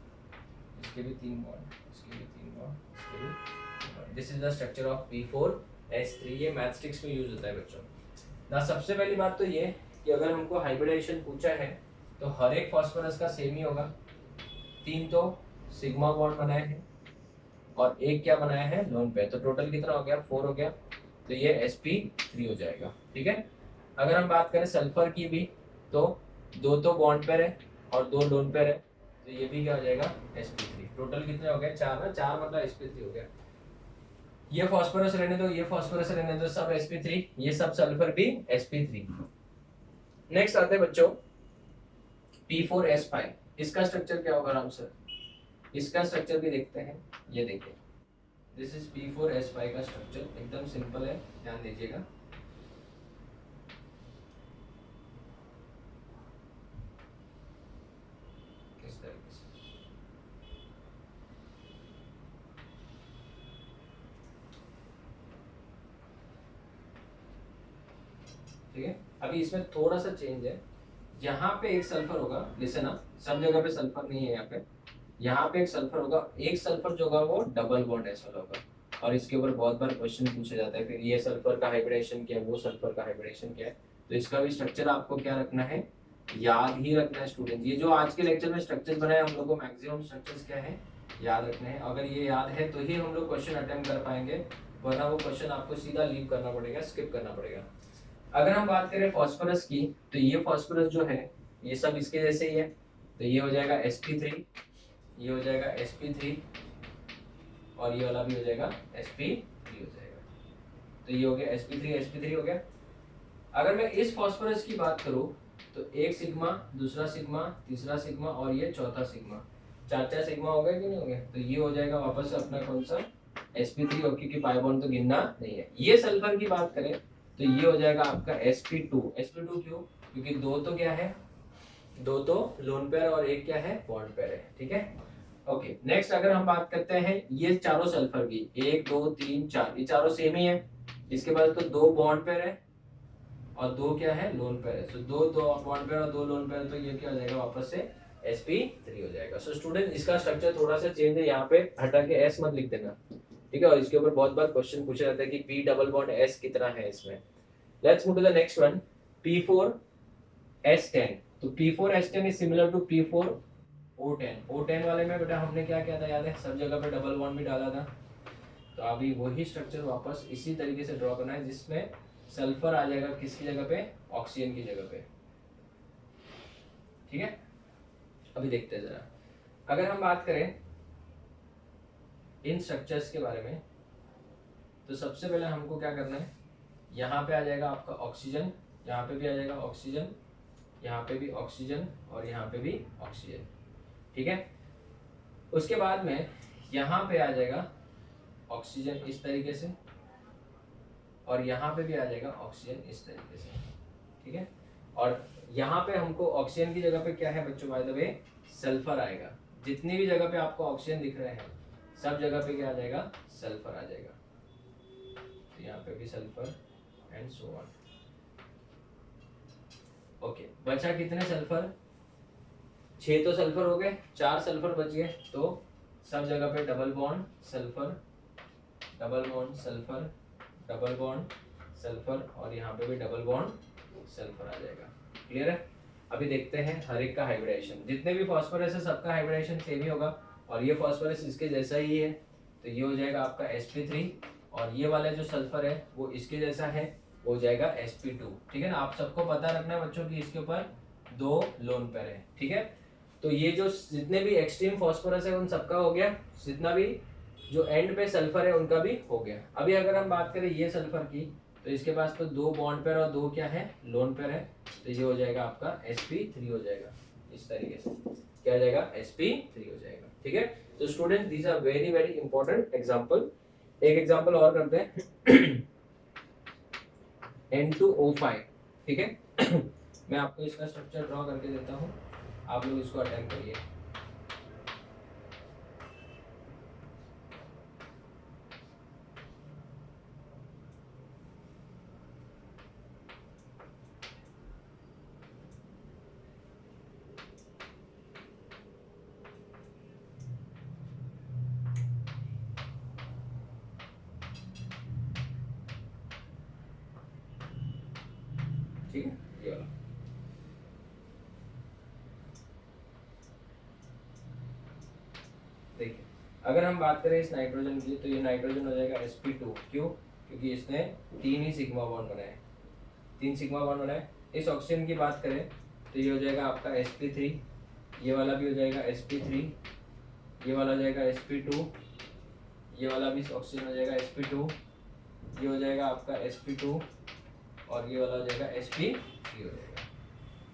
इसके भी 3 बॉन्ड, इसके भी 3 बॉन्ड, इसके भी। This is the structure of P4S3। ये मैथस्टिक्स में यूज होता है बच्चों। ना सबसे पहली बात तो ये कि अगर हमको हाइब्रिडाइजेशन पूछा है तो हर एक फॉस्फोरस का सेम ही होगा। 3 तो सिग्मा बॉन्ड बनाए हैं और एक क्या बनाया है? Lone pair. तो टोटल कितना हो गया? 4 हो गया। तो ये sp3 हो जाएगा, ठीक है। अगर हम बात करें सल्फर की भी तो 2 तो बॉन्ड पेयर है और 2 लोन पेयर है, तो ये भी क्या हो जाएगा? sp3। टोटल कितने हो गए? 4 ना, 4 मतलब sp3 हो गया। ये फॉस्फोरस रहने दो, ये फॉस्फोरस रहने दो, सब sp3, ये सब सल्फर भी sp3। नेक्स्ट आते हैं बच्चों P4S5। इसका स्ट्रक्चर क्या होगा राम सर? इसका स्ट्रक्चर भी देखते हैं। ये देखिए, दिस इज P4S5 का स्ट्रक्चर, एकदम सिंपल है, ध्यान दीजिएगा। इस तरीके से, ठीक है। अभी इसमें थोड़ा सा चेंज है, यहाँ पे एक सल्फर होगा, लिसन अप, सब जगह पे सल्फर नहीं है। यहाँ पे एक सल्फर होगा, एक सल्फर जो होगा वो डबल बॉन्ड एस वाला होगा। और इसके ऊपर बहुत बार क्वेश्चन पूछा जाता है, फिर ये सल्फर का हाइब्रिडेशन क्या है, वो सल्फर का हाइब्रिडेशन क्या है। तो इसका भी स्ट्रक्चर आपको क्या रखना है? याद ही रखना है स्टूडेंट। ये जो आज के लेक्चर में स्ट्रक्चर्स बनाए हम लोग को मैक्सिमम स्ट्रक्चर्स क्या है? याद रखने हैं। अगर ये याद है तो ही हम लोग क्वेश्चन अटेम्प्ट कर पाएंगे, वरना वो क्वेश्चन आपको सीधा लीव करना पड़ेगा, स्किप करना पड़ेगा। अगर हम बात करें फॉस्फोरस की तो ये फॉस्फोरस जो है ये सब इसके जैसे ही है, तो ये हो जाएगा sp3, ये हो जाएगा sp3 और ये वाला भी हो जाएगा sp3 हो जाएगा। तो ये हो गया sp3 हो गया। अगर मैं इस फॉस्फोरस की बात करूं तो एक सिग्मा, दूसरा सिग्मा, तीसरा सिग्मा और ये चौथा सिग्मा, 4 सिग्मा हो गए कि नहीं हो गए? तो ये हो जाएगा वापस से अपना कौन सा? sp3, और क्योंकि पाई बॉन्ड तो गिनना नहीं है। ये सल्फर की बात करें तो ये हो जाएगा आपका sp2 क्यों? क्योंकि 2 तो क्या है? 2 तो लोन पेयर और एक क्या है? बॉन्ड पेयर है, ठीक है। ओके, नेक्स्ट अगर हम बात करते हैं ये चारों सल्फर की, 1 2 3 4, ये चारों सेम ही है। इसके बाद तो 2 बॉन्ड पेयर है और 2 क्या है? लोन पेयर है। तो 2 बॉन्ड पेयर और 2 लोन पेयर, तो ये क्या हो जाएगा? वापस से sp3 हो जाएगा। सो स्टूडेंट इसका स्ट्रक्चर थोड़ा सा चेंज है, यहाँ पे हटा के s मत लिख देना, ठीक है। और इसके ऊपर बहुत बार क्वेश्चन पूछा जाता है कि p डबल बॉन्ड s कितना है इसमें। Let's move to the next one, P4S10। तो P4S10 is similar to P4O10। O10 वाले में बेटा हमने क्या किया था याद है? सब जगह पे डबल बॉन्ड भी डाला था। तो अभी वही स्ट्रक्चर वापस इसी तरीके से ड्रॉ करना है, जिसमें सल्फर आ जाएगा किसकी जगह पे? ऑक्सीजन की जगह पे। ठीक है, अभी देखते हैं जरा। अगर हम बात करें इन स्ट्रक्चर्स के बारे में, तो सबसे पहले हमको क्या करना है, यहाँ पे आ जाएगा आपका ऑक्सीजन, यहाँ पे भी आ जाएगा ऑक्सीजन, यहाँ पे भी ऑक्सीजन और यहाँ पे भी ऑक्सीजन। ठीक है, उसके बाद में यहाँ पे आ जाएगा ऑक्सीजन इस तरीके से, और यहाँ पे भी आ जाएगा ऑक्सीजन इस तरीके से। ठीक है, और यहाँ पे हमको ऑक्सीजन की जगह पे क्या है बच्चों, बाय द वे सल्फर आएगा। जितनी भी जगह पे आपको ऑक्सीजन दिख रहे हैं सब जगह पे क्या आ जाएगा, सल्फर आ जाएगा। तो यहाँ पे भी sulphur and so on. Okay, बचा कितने सल्फर, 6 तो सल्फर हो गए, 4 सल्फर बच गए। तो सब जगह पे double bond sulphur, double bond sulphur, double bond sulphur, और यहाँ पे भी डबल बॉन्ड सल्फर आ जाएगा। क्लियर है। अभी देखते हैं हर एक का हाइब्रिडाइजेशन। जितने भी फॉस्फोरस है सबका हाइब्रिडाइजेशन सेम ही होगा, और ये फॉस्फोरस इसके जैसा ही है, तो ये हो जाएगा आपका sp3, और ये वाला जो सल्फर है वो इसके जैसा है, वो हो जाएगा sp2। ठीक है ना, आप सबको पता रखना है बच्चों की इसके ऊपर 2 लोन पेयर है। ठीक है, तो ये जो जितने भी एक्सट्रीम फॉस्फोरस है उन सबका हो गया, जितना भी जो एंड पे सल्फर है उनका भी हो गया। अभी अगर हम बात करें ये सल्फर की, तो इसके पास तो 2 बॉन्ड पेयर और 2 क्या है, लोन पेयर है, तो ये हो जाएगा आपका sp3 हो जाएगा इस तरीके से। क्या हो जाएगा, sp3 हो जाएगा। ठीक है, तो student these are very very important example. एक एग्जांपल और करते हैं N2O5। ठीक है मैं आपको इसका स्ट्रक्चर ड्रॉ करके देता हूँ, आप लोग इसको अटेम्प्ट करिए। ठीक है, ये वाला। देखिए, अगर हम बात करें इस नाइट्रोजन की, तो ये नाइट्रोजन हो जाएगा sp2। क्यों, क्योंकि इसने 3 ही सिग्मा बॉन्ड बनाए, 3 सिग्मा बॉन्ड बनाए। इस ऑक्सीजन की बात करें तो ये हो जाएगा आपका sp3, ये वाला भी हो जाएगा sp3, ये वाला हो जाएगा sp2, ये वाला भी ऑक्सीजन हो जाएगा sp2, ये हो जाएगा आपका sp2, और ये वाला हो जाएगा sp3 हो जाएगा।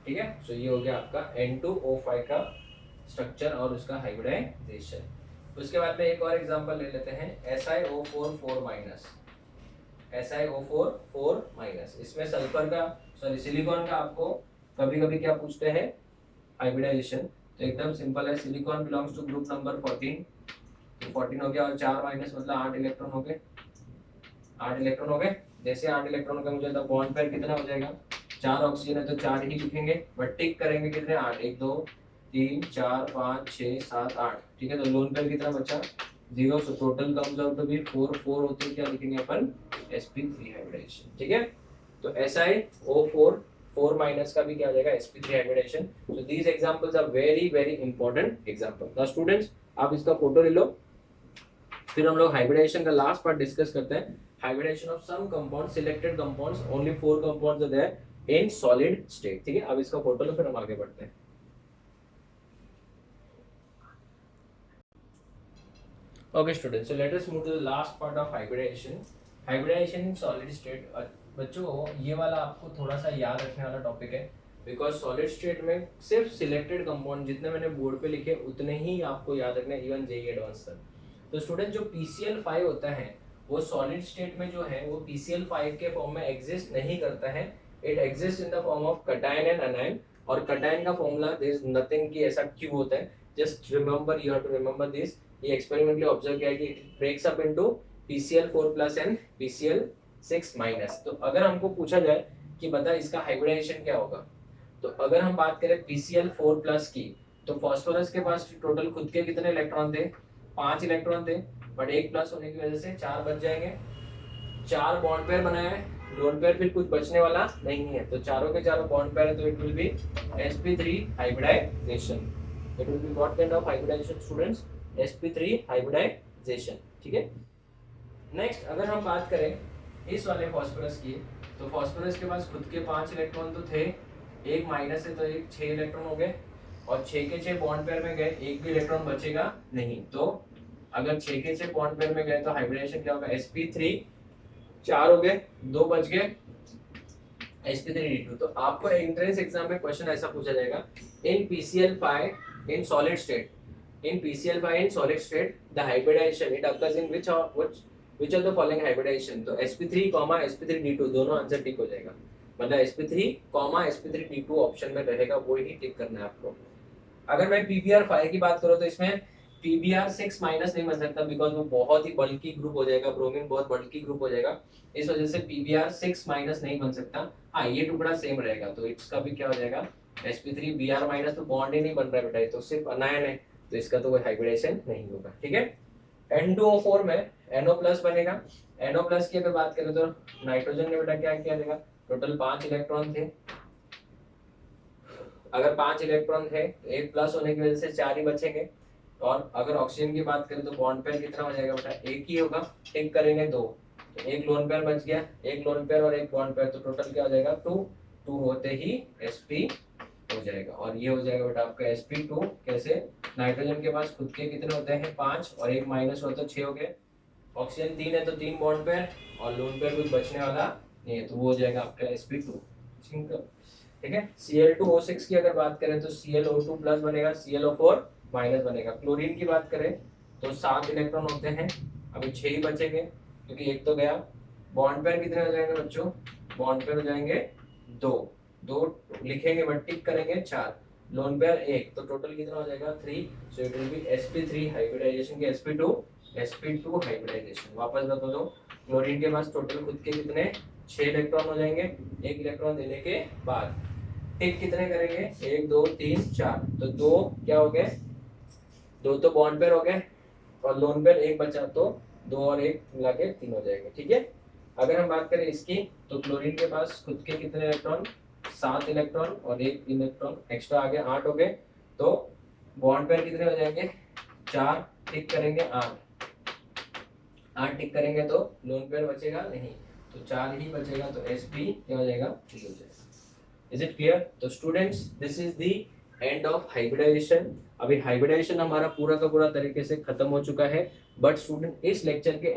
ठीक है, सो ये हो गया आपका N2O5 का स्ट्रक्चर और उसका हाइब्रिडाइजेशन। उसके बाद में एक और एग्जांपल ले लेते हैं SiO4 4 माइनस, SiO4 4 माइनस। इसमें सल्फर का, सॉरी सिलिकॉन का आपको कभी कभी क्या पूछते हैं, हाइब्रिडाइजेशन। तो एकदम सिंपल है, silicon belongs to group number 14, तो 14 हो गया, और 4 माइनस मतलब 8 इलेक्ट्रॉन हो गए, 8 इलेक्ट्रॉन हो गए। जैसे 8 इलेक्ट्रॉन का मुझे तो बॉन्ड पेयर कितना हो जाएगा, 4 ऑक्सीजन है तो 4 ही लिखेंगे, बट टिक करेंगे कितने, 8, 1 2 3 4 5 6 7 8। ठीक है, तो लोन पेयर कितना बचा, 0, so total comes out to be 4 4 होते क्या लिखेंगे अपन, sp3 हाइब्रिडाइजेशन। ठीक है, तो SiO4 4 माइनस का भी क्या हो जाएगा, sp3 hybridisation. So these examples are very very important example. Now students, आप इसका फोटो ले लो, फिर हम लोग हाइब्रिडाइजेशन का लास्ट पार्ट डिस्कस करते हैं। Hybridisation of some compound, selected compounds, only 4 compounds are there in solid state. ठीक है, अब इसका फोटो लो, फिर हम आगे बढ़ते हैं। Okay students, so let us move to the last part of hybridization. Hybridization in solid state। बच्चों ये वाला आपको थोड़ा सा याद रखने वाला टॉपिक है, बिकॉज सॉलिड स्टेट में सिर्फ सिलेक्टेड कंपाउंड जितने मैंने बोर्ड पे लिखे उतने ही आपको याद रखने, इवन जेई एडवांस तक। तो स्टूडेंट जो PCl5 होता है वो सॉलिड स्टेट में जो है वो PCl5 के फॉर्म में एग्जिस्ट नहीं करता है, it exist in the form of cation and अनायन। और कटायन का फॉर्मूला देयर इज नथिंग कि ऐसा क्यों होता है, just remember, you have to remember this. ये एक्सपेरिमेंटली ऑब्जर्व किया कि it breaks up into PCl4+ and PCl6-। तो अगर हमको पूछा जाए कि बता इसका हाइब्रिडाइजेशन क्या होगा, तो अगर हम बात करें PCl4+ की, तो फास्फोरस के पास टोटल खुद के कितने इलेक्ट्रॉन थे, 5 इलेक्ट्रॉन थे, बट 1 प्लस होने की वजह से 4 बच जाएंगे। 4 बॉन्ड पेयर बनाया है, लोन पेयर फिर कुछ बचने वाला नहीं है, तो चारों के चारों बॉन्ड पेयर है, तो it will be sp3 hybridisation. It will be what kind of hybridisation students, sp3 hybridisation. ठीक है, नेक्स्ट अगर हम बात करें इस वाले फास्फोरस की, तो फास्फोरस के पास खुद के 5 इलेक्ट्रॉन तो थे, एक माइनस है तो एक 6 इलेक्ट्रॉन हो गए, और 6 के 6 बॉन्ड पेयर में गए, एक भी इलेक्ट्रॉन बचेगा नहीं। तो अगर 6 के 6 बॉन्ड पेयर में गए तो हाइब्रिडेशन क्या होगा, sp3 4 हो गए, 2 बच गए, sp3d2। तो आपको एंट्रेंस एग्जाम में क्वेश्चन ऐसा पूछा जाएगा, इन PCl5 in solid state, in PCl5 in solid state the hybridization it occurs in which of the following hybridization। तो sp3, sp3d2 दोनों आंसर टिक हो जाएगा, मतलब sp3, sp3d2 ऑप्शन में रहेगा, वो ही टिक करना है आपको। अगर मैं PBr5 की बात करूं तो इसमें PBr6 माइनस नहीं बन सकता, बिकॉज वो बहुत ही बल्की ग्रुप हो जाएगा, ब्रोमीन बहुत बल्की ग्रुप हो जाएगा, इस वजह से PBr6 माइनस नहीं बन सकता। हाँ, ये टुकड़ा सेम रहेगा, तो इसका भी क्या हो जाएगा, sp3br माइनस, तो बॉन्ड ही नहीं बन रहा है बेटा, ये तो सिर्फ अनायन है, तो इसका तो कोई हाइब्रिडेशन नहीं होगा। ठीक है, N2O4 में NO प्लस बनेगा। NO प्लस की अगर बात करें तो नाइट्रोजन में बेटा क्या किया जाएगा, टोटल 5 इलेक्ट्रॉन थे, अगर 5 इलेक्ट्रॉन थे तो 1 प्लस होने की वजह से 4 ही बचेंगे। और अगर ऑक्सीजन की बात करें तो बॉन्ड पेयर कितना हो जाएगा बेटा, एक ही होगा, टिक करेंगे 2, तो एक लोन पेयर बच गया, एक लोन पेयर और एक बॉन्ड पेयर, तो टोटल क्या हो जाएगा 2 होते ही sp हो जाएगा। और ये हो जाएगा बेटा आपका sp2। कैसे, नाइट्रोजन के पास खुद के कितने होते हैं 5 और एक माइनस हो तो 6 हो गए, ऑक्सीजन 3 है तो 3 बॉन्ड पेयर और लोन पेयर कुछ बचने वाला नहीं है, तो वो हो जाएगा आपका sp2। ठीक है, Cl2O6 की अगर बात करें तो ClO2 प्लस बनेगा, ClO4 माइनस बनेगा। क्लोरीन की बात करें तो 7 इलेक्ट्रॉन होते हैं, अभी 6 ही बचेंगे क्योंकि एक तो गया। बॉन्ड पेयर कितने हो जाएंगे बच्चों, बॉन्ड पेयर हो जाएंगे 2 लिखेंगे बट टिक करेंगे 4, लोन पेयर 1, तो टोटल कितना हो जाएगा 3। So it will be sp3 hybridisation के sp2 हाइब्रिडाइजेशन। वापस बता दो, क्लोरीन के पास टोटल खुद के कितने 6 इलेक्ट्रॉन हो जाएंगे, एक इलेक्ट्रॉन देने के बाद टिक कितने करेंगे 1 2 3 4, तो 2 क्या हो गए, 2 तो बॉन्ड पेयर हो गए और लोन पेयर 1 बचा, तो 2 और 1 मिला के 3 हो जाएंगे। ठीक है, अगर हम बात करें इसकी तो क्लोरीन के पास खुद के कितने इलेक्ट्रॉन 7 इलेक्ट्रॉन और 1 इलेक्ट्रॉन एक्स्ट्रा आ गया, 8 हो गए, तो बॉन्ड पेयर कितने हो जाएंगे 4, टिक करेंगे 8 टिक करेंगे तो लोन पेयर बचेगा नहीं, तो 4 ही बचेगा, तो sp क्या हो जाएगा 3 हो जाएगा। Is it clear? तो students this is the end of hybridization. अभी हाइब्रिडाइजेशन हमारा पूरा का पूरा तरीके से खत्म हो चुका है, बट स्टूडेंट इस लेक्चर के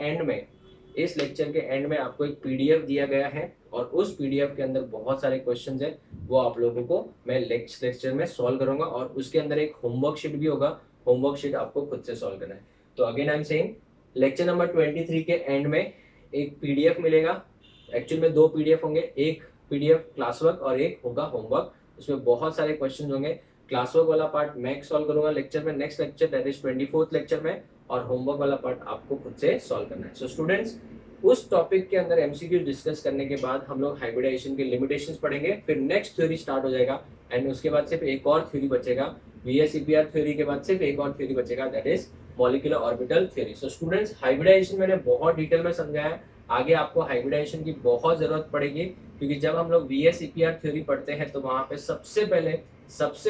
एंड में आपको एक पीडीएफ दिया गया है और उस पीडीएफ के अंदर बहुत सारे क्वेश्चंस हैं, वो आप लोगों को मैं लेक्चर में सॉल्व करूंगा और उसके अंदर एक होमवर्क शीट भी होगा, होमवर्क शीट आपको खुद से सॉल्व करना है। तो again I am saying, lecture number 23 के एंड में एक पीडीएफ मिलेगा, एक्चुअल में 2 पीडीएफ होंगे, एक पीडीएफ क्लास वर्क और एक होगा होमवर्क, उसमें बहुत सारे क्वेश्चन होंगे। क्लास वर्क वाला पार्ट मैं सॉल्व करूंगा लेक्चर में, next lecture that is 24th lecture में, और होमवर्क वाला पार्ट आपको खुद से सॉल्व करना है। सो स्टूडेंट्स, उस टॉपिक के अंदर एमसीक्यू डिस्कस करने के बाद हम लोग हाइब्रिडाइजेशन के लिमिटेशंस पढ़ेंगे, फिर नेक्स्ट थ्योरी स्टार्ट हो जाएगा एंड उसके बाद सिर्फ एक और थ्योरी बचेगा, VSEPR थ्योरी के बाद सिर्फ एक और थ्योरी बचेगा, that is molecular orbital theory. So students, hybridisation मैंने बहुत डिटेल में समझाया, आगे आपको हाइब्रिडाइजेशन की बहुत जरूरत पड़ेगी, क्योंकि जब हम लोग VSEPR थ्योरी पढ़ते हैं तो वहां पे सबसे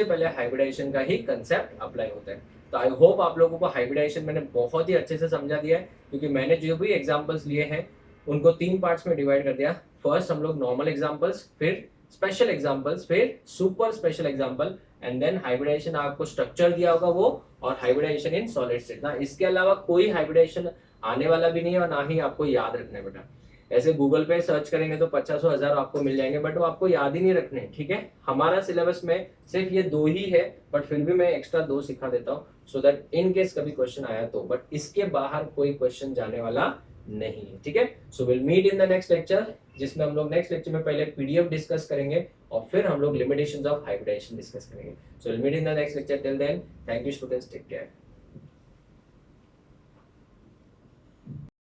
पहले हाइब्रिडाइजेशन का ही कंसेप्ट अप्लाई होता है। तो आई होप आप लोगों को हाइब्रिडाइजेशन मैंने बहुत ही अच्छे से समझा दिया है, क्योंकि मैंने जो भी एग्जांपल्स लिए हैं उनको 3 पार्ट्स में डिवाइड कर दिया। फर्स्ट हम लोग नॉर्मल एग्जांपल्स, फिर स्पेशल एग्जांपल्स, फिर super special example, and then hybridisation आपको स्ट्रक्चर दिया होगा वो, और हाइब्रिडाइजेशन इन सॉलिड स्टेट ना, इसके अलावा कोई हाइब्रिडाइजेशन आने वाला भी नहीं है और ना ही आपको याद रखना है बेटा। ऐसे गूगल पे सर्च करेंगे तो 50,000 आपको मिल जाएंगे, बट वो आपको याद ही नहीं रखने, ठीक है। हमारा सिलेबस में सिर्फ ये 2 ही है, बट फिर भी मैं एक्स्ट्रा 2 सिखा देता हूँ, सो दैट इन केस कभी क्वेश्चन आया तो, बट इसके बाहर कोई क्वेश्चन जाने वाला नहीं है, ठीक है। So will meet in the next lecture, जिसमें हम लोग नेक्स्ट लेक्चर में पहले पीडीएफ डिस्कस करेंगे और फिर हम लोग लिमिटेशंस ऑफ हाइब्रिडाइजेशन डिस्कस करेंगे। So will meet in the next lecture, till then thank you students, take care.